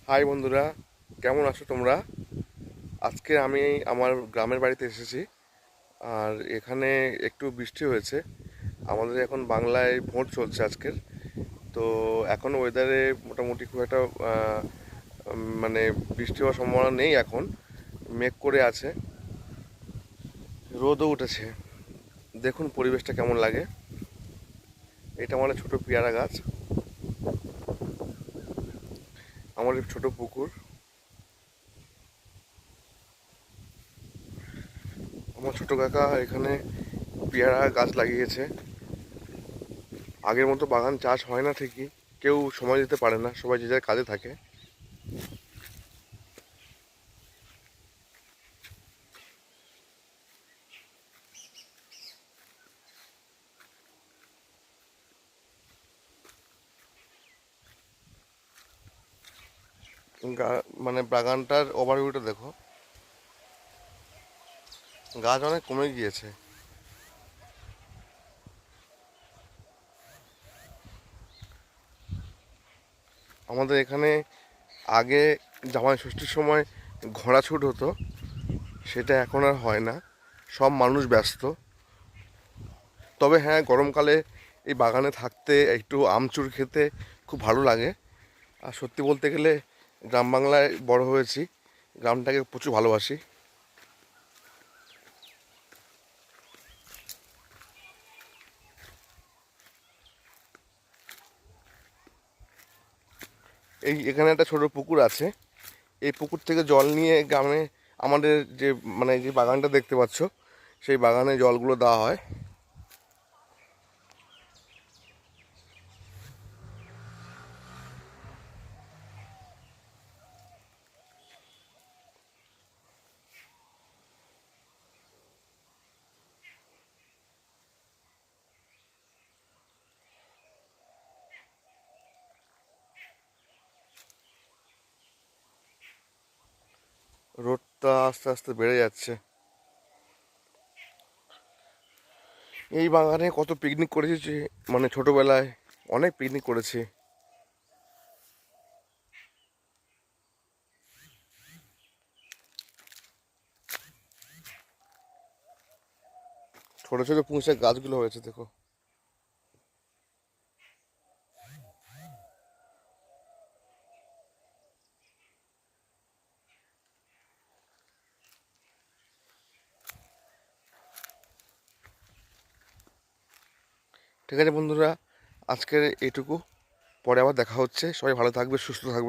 High বন্ধুরা, কেমন আছো তোমরা? আজকে আমি আমার গ্রামের বাড়িতে এসেছি। আর এখানে একটু বৃষ্টি হয়েছে। আমাদের এখন বাংলায় ভোট চলছে আজকের। তো এখন ওয়েদারে মোটামুটি খুব একটা মানে বৃষ্টি হওয়ার সম্ভাবনা নেই এখন। মেঘ করে আছে, রোদও উঠেছে। দেখুন পরিবেশটা কেমন লাগে। এটা আমার ছোট পেয়ারা গাছ, আমার ছোট পুকুর। আমার ছোট কাকা এখানে পেয়ারা গাছ লাগিয়েছে। আগের মতো বাগান চাষ হয় না ঠিকই, কেউ সময় দিতে পারে না, সবাই যে যার কাজে থাকে। মানে বাগানটার ওভারভিউটা দেখো, গাছ অনেক কমে গিয়েছে। আমাদের এখানে আগে জামাই ষষ্ঠীর সময় ঘোড়া ছুট হতো, সেটা এখন আর হয় না, সব মানুষ ব্যস্ত। তবে হ্যাঁ, গরমকালে এই বাগানে থাকতে, একটু আমচুর খেতে খুব ভালো লাগে। আর সত্যি বলতে গেলে গ্রাম বাংলায় বড় হয়েছি, গ্রামটাকে প্রচুর ভালোবাসি। এখানে একটা ছোট পুকুর আছে, এই পুকুর থেকে জল নিয়ে গ্রামে আমাদের যে মানে যে বাগানটা দেখতে পাচ্ছ, সেই বাগানে জলগুলো দেওয়া হয়। রোদটা আস্তে আস্তে বেড়ে যাচ্ছে। এই বাগানে কত পিকনিক করেছি মানে ছোটবেলায় অনেক পিকনিক করেছি। ছোট ছোট পুঁইশাক গাছগুলো হয়েছে দেখো। ঠিক আছে বন্ধুরা, আজকের এইটুকু। পরে আবার দেখা হচ্ছে। সবাই ভালো থাকবে, সুস্থ থাকবে।